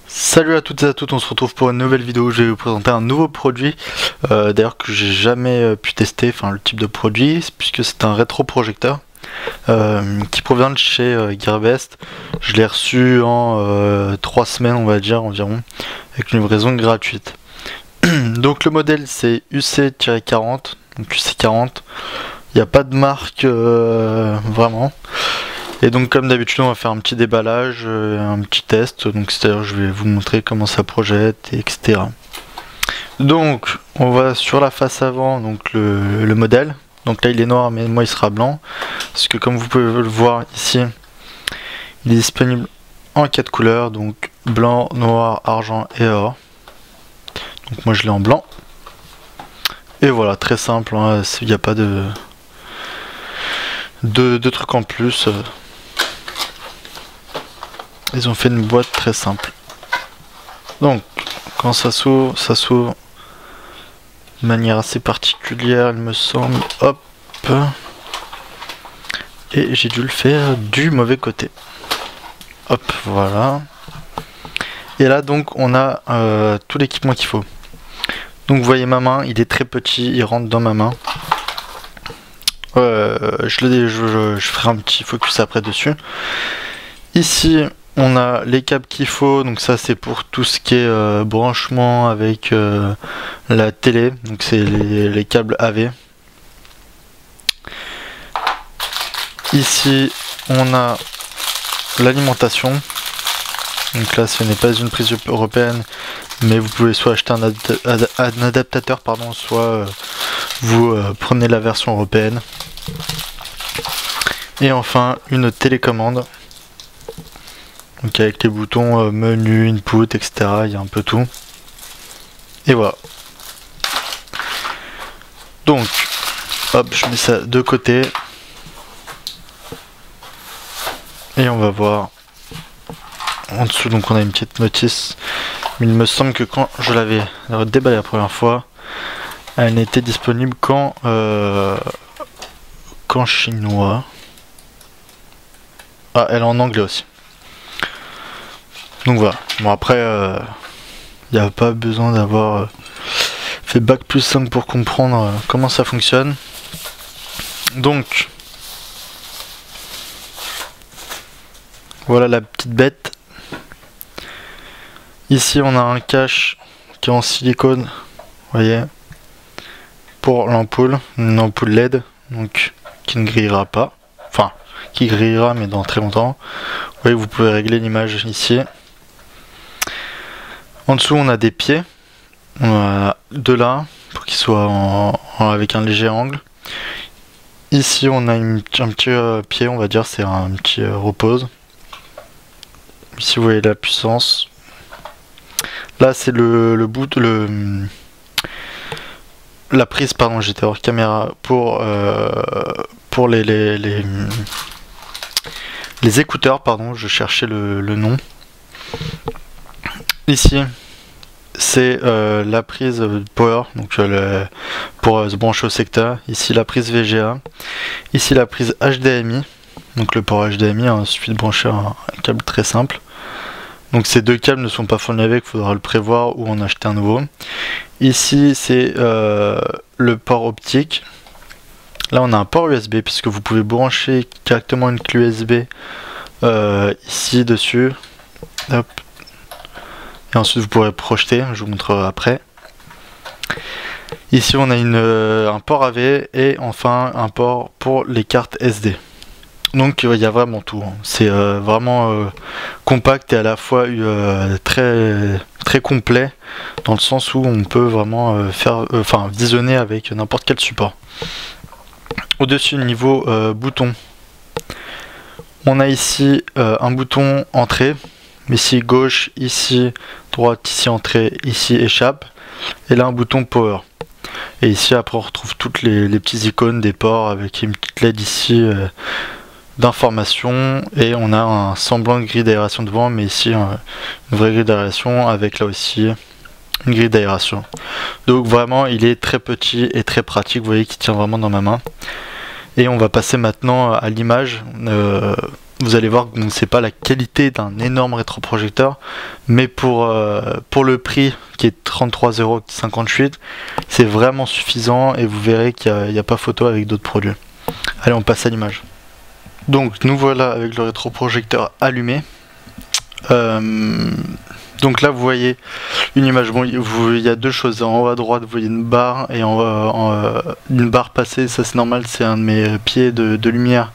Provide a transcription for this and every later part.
Salut à toutes et à tous, on se retrouve pour une nouvelle vidéo. Je vais vous présenter un nouveau produit d'ailleurs que j'ai jamais pu tester, enfin le type de produit, puisque c'est un rétroprojecteur qui provient de chez Gearbest. Je l'ai reçu en 3 semaines on va dire environ, avec une livraison gratuite. Donc le modèle c'est UC-40, donc UC40, il n'y a pas de marque vraiment. Et donc comme d'habitude on va faire un petit déballage, un petit test, donc c'est-à-dire je vais vous montrer comment ça projette, etc. Donc on va sur la face avant, donc le modèle. Donc là il est noir mais moi il sera blanc, parce que comme vous pouvez le voir ici, il est disponible en 4 couleurs, donc blanc, noir, argent et or. Donc moi je l'ai en blanc. Et voilà, très simple, hein, il n'y a pas de trucs en plus. Ils ont fait une boîte très simple. Donc, quand ça s'ouvre de manière assez particulière, il me semble. Hop. Et j'ai dû le faire du mauvais côté. Hop, voilà. Et là, donc, on a tout l'équipement qu'il faut. Donc, vous voyez ma main, il est très petit, il rentre dans ma main. Je ferai un petit focus après dessus. Ici, on a les câbles qu'il faut, donc ça c'est pour tout ce qui est branchement avec la télé, donc c'est les câbles AV. Ici on a l'alimentation, donc là ce n'est pas une prise européenne, mais vous pouvez soit acheter un adaptateur, pardon, soit vous prenez la version européenne. Et enfin une télécommande. Donc avec les boutons menu, input, etc. Il y a un peu tout. Et voilà. Donc, hop, je mets ça de côté. Et on va voir. En dessous, donc on a une petite notice. Mais il me semble que quand je l'avais déballé la première fois, elle n'était disponible qu'en chinois. Ah, elle est en anglais aussi. Donc voilà, bon après, il n'y a pas besoin d'avoir fait bac plus 5 pour comprendre comment ça fonctionne. Donc, voilà la petite bête. Ici on a un cache qui est en silicone, vous voyez, pour l'ampoule, une ampoule LED, donc qui ne grillera pas, enfin, qui grillera mais dans très longtemps. Vous voyez, vous pouvez régler l'image ici. En dessous on a des pieds, on a deux là pour qu'ils soient avec un léger angle. Ici on a un petit pied, on va dire, c'est un petit repose. Ici vous voyez la puissance. Là c'est la prise, pardon, j'étais hors caméra, pour les écouteurs, pardon, je cherchais le nom. Ici c'est la prise power, donc pour se brancher au secteur. Ici la prise VGA. Ici la prise HDMI, donc le port HDMI, hein, il suffit de brancher un câble très simple. Donc ces deux câbles ne sont pas fournis avec, il faudra le prévoir ou en acheter un nouveau. Ici c'est le port optique. Là on a un port USB, puisque vous pouvez brancher directement une clé USB ici dessus. Hop. Et ensuite vous pourrez projeter, je vous montrerai après. Ici on a un port AV et enfin un port pour les cartes SD. Donc il y a vraiment tout, hein. C'est vraiment compact et à la fois très complet, dans le sens où on peut vraiment visionner avec n'importe quel support. Au-dessus, niveau bouton, on a ici un bouton entrée. Ici gauche, ici droite, ici entrée, ici échappe, et là un bouton power. Et ici après on retrouve toutes les petites icônes des ports avec une petite LED ici d'information, et on a un semblant de grille d'aération devant, mais ici une vraie grille d'aération avec là aussi une grille d'aération. Donc vraiment il est très petit et très pratique, vous voyez qu'il tient vraiment dans ma main. Et on va passer maintenant à l'image. Vous allez voir que c'est pas la qualité d'un énorme rétroprojecteur, mais pour le prix qui est 33,58 €, c'est vraiment suffisant et vous verrez qu'il n'y a pas photo avec d'autres produits. Allez, on passe à l'image. Donc nous voilà avec le rétroprojecteur allumé. Donc là vous voyez une image, bon il y a deux choses, en haut à droite vous voyez une barre et une barre passée, ça c'est normal, c'est un de mes pieds de lumière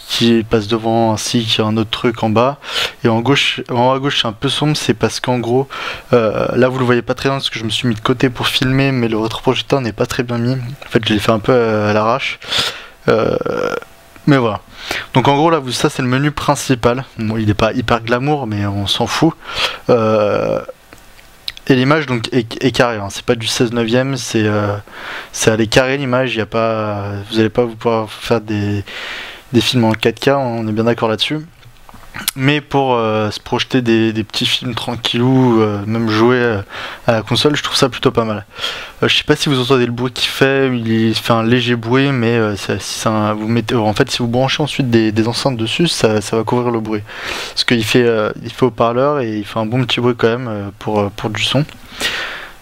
qui passe devant, ainsi qu'il y a un autre truc en bas, et en haut à gauche c'est un peu sombre, c'est parce qu'en gros là vous le voyez pas très bien parce que je me suis mis de côté pour filmer, mais le rétroprojecteur n'est pas très bien mis, en fait je l'ai fait un peu à l'arrache, mais voilà. Donc en gros là ça c'est le menu principal, bon, il n'est pas hyper glamour mais on s'en fout, et l'image donc est carrée, hein. C'est pas du 16/9, c'est elle est carrée l'image, y a pas, vous n'allez pas pouvoir faire des films en 4K, on est bien d'accord là-dessus. Mais pour se projeter des petits films tranquillou, même jouer à la console, je trouve ça plutôt pas mal. Je sais pas si vous entendez le bruit qu'il fait, il fait un léger bruit, mais vous mettez, en fait, si vous branchez ensuite des enceintes dessus, ça va couvrir le bruit. Parce qu'il fait haut-parleur et il fait un bon petit bruit quand même pour du son.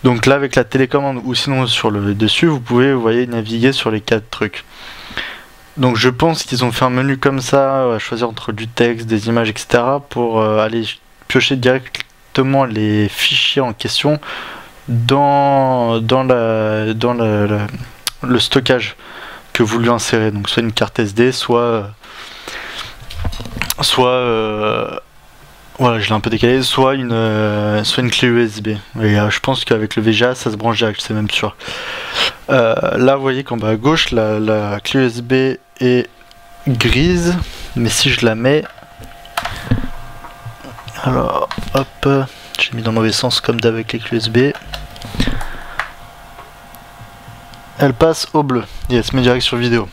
Donc là, avec la télécommande ou sinon sur le dessus, vous pouvez, vous voyez, naviguer sur les 4 trucs. Donc je pense qu'ils ont fait un menu comme ça, à choisir entre du texte, des images, etc. pour aller piocher directement les fichiers en question dans le stockage que vous lui insérez. Donc soit une carte SD, soit voilà, je l'ai un peu décalé, soit une clé USB. Et je pense qu'avec le VGA ça se branche direct, c'est même sûr. Là vous voyez qu'en bas à gauche la clé USB est grise, mais si je la mets, alors hop, j'ai mis dans le mauvais sens comme d'hab avec les clés USB, elle passe au bleu et elle se met direct sur vidéo.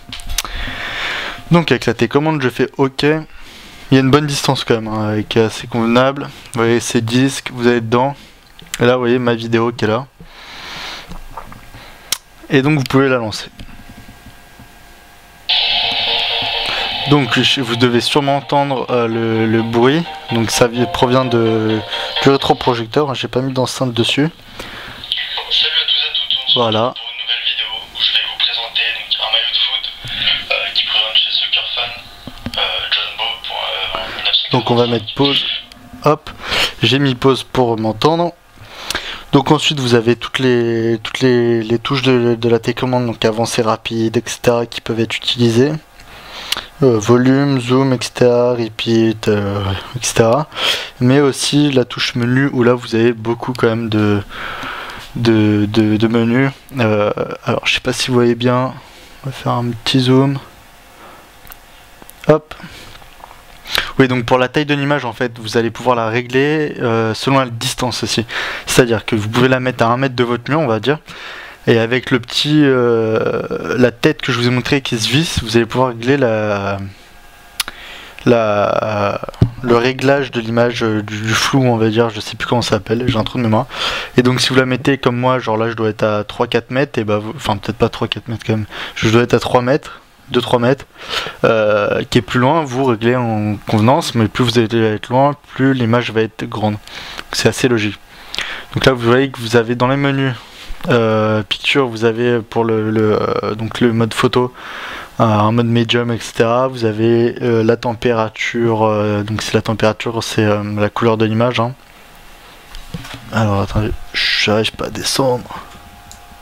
Donc avec la télécommande je fais OK. Il y a une bonne distance quand même, hein, avec assez convenable. Vous voyez ces disques, vous allez dedans, et là vous voyez ma vidéo qui est là, et donc vous pouvez la lancer. Donc vous devez sûrement entendre le bruit, donc ça provient du rétroprojecteur, j'ai pas mis d'enceinte dessus. Salut à tous et à toutes, on se voilà. retrouve pour une nouvelle vidéo où je vais vous présenter un maillot de foot qui présente chez Soccer Fan, John Bow pour 1900. Donc on va mettre pause, hop, j'ai mis pause pour m'entendre. Donc ensuite vous avez toutes les touches de la télécommande, donc avancée rapide, etc. qui peuvent être utilisées. Volume, zoom, etc. Repeat, etc. Mais aussi la touche menu où là vous avez beaucoup quand même de menus. Alors je sais pas si vous voyez bien, on va faire un petit zoom. Hop. Oui, donc pour la taille de l'image en fait vous allez pouvoir la régler selon la distance aussi. C'est à dire que vous pouvez la mettre à 1 mètre de votre mur, on va dire. Et avec le petit la tête que je vous ai montré qui se visse, vous allez pouvoir régler le réglage de l'image, du flou on va dire, je sais plus comment ça s'appelle, j'ai un trou de mémoire. Et donc si vous la mettez comme moi, genre là je dois être à 3-4 mètres, et bah enfin peut-être pas 3-4 mètres quand même, je dois être à 3 mètres, 2-3 mètres, qui est plus loin, vous réglez en convenance, mais plus vous allez être loin, plus l'image va être grande. C'est assez logique. Donc là vous voyez que vous avez dans les menus picture, vous avez pour donc le mode photo un mode medium, etc. Vous avez la température, donc c'est la température, c'est la couleur de l'image, hein. Alors attendez, j'arrive pas à descendre,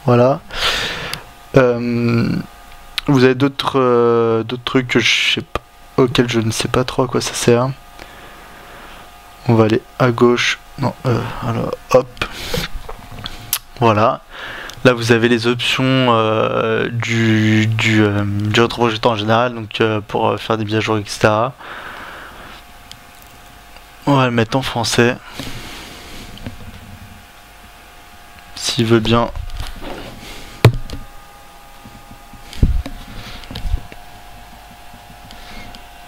voilà. Vous avez d'autres trucs que je sais pas, auxquels je ne sais pas trop à quoi ça sert. On va aller à gauche, non, alors hop, voilà. Là vous avez les options du rétroprojecteur en général, donc pour faire des mises à jour, etc. On va le mettre en français, s'il veut bien.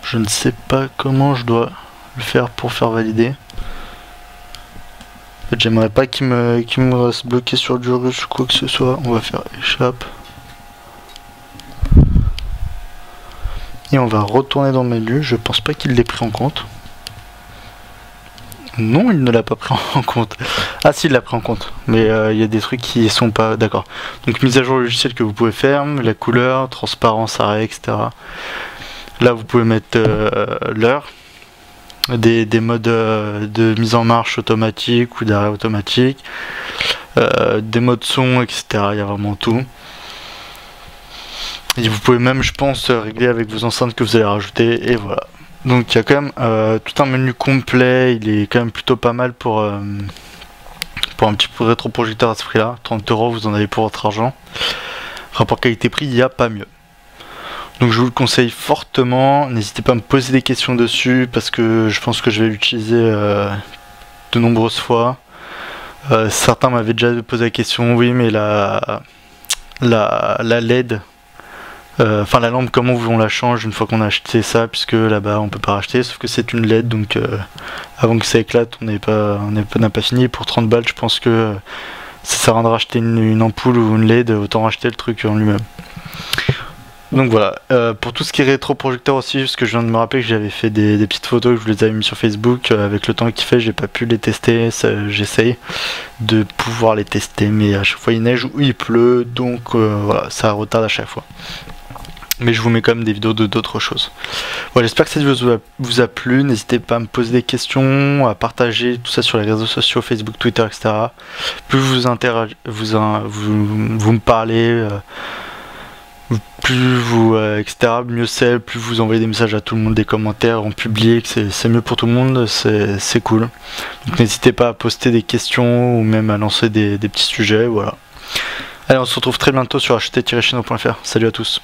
Je ne sais pas comment je dois le faire pour faire valider. fait, j'aimerais pas qu'il me reste bloqué sur du rush ou quoi que ce soit. On va faire échappe. Et on va retourner dans menu. Je pense pas qu'il l'ait pris en compte. Non, il ne l'a pas pris en compte. Ah si, il l'a pris en compte. Mais il y a des trucs qui sont pas... D'accord. Donc mise à jour logiciel que vous pouvez faire. La couleur, transparence, arrêt, etc. Là, vous pouvez mettre l'heure. Des modes de mise en marche automatique ou d'arrêt automatique. Des modes son, etc. Il y a vraiment tout. Et vous pouvez même, je pense, régler avec vos enceintes que vous allez rajouter. Et voilà. Donc il y a quand même tout un menu complet, il est quand même plutôt pas mal pour un petit peu rétroprojecteur à ce prix là. 30 €, vous en avez pour votre argent. Rapport qualité-prix, il n'y a pas mieux. Donc je vous le conseille fortement, n'hésitez pas à me poser des questions dessus parce que je pense que je vais l'utiliser de nombreuses fois. Certains m'avaient déjà posé la question, oui mais la LED, enfin la lampe, comment on la change une fois qu'on a acheté ça, puisque là-bas on peut pas racheter, sauf que c'est une LED, donc avant que ça éclate on n'a pas fini. Pour 30 balles je pense que ça sert à rien de racheter une ampoule ou une LED, autant racheter le truc en lui-même. Donc voilà, pour tout ce qui est rétroprojecteur aussi, parce que je viens de me rappeler que j'avais fait des petites photos, que je vous les avais mis sur Facebook, avec le temps qu'il fait j'ai pas pu les tester, j'essaye de pouvoir les tester, mais à chaque fois il neige ou il pleut, donc voilà, ça retarde à chaque fois. Mais je vous mets quand même des vidéos d'autres choses. Voilà, j'espère que cette vidéo vous a plu. N'hésitez pas à me poser des questions, à partager tout ça sur les réseaux sociaux, Facebook, Twitter, etc. Plus vous me parlez, plus vous, etc. mieux c'est. Plus vous envoyez des messages à tout le monde, des commentaires en public, c'est mieux pour tout le monde, c'est cool. Donc n'hésitez pas à poster des questions ou même à lancer des petits sujets. Voilà. Allez, on se retrouve très bientôt sur acheter-chino.fr. Salut à tous.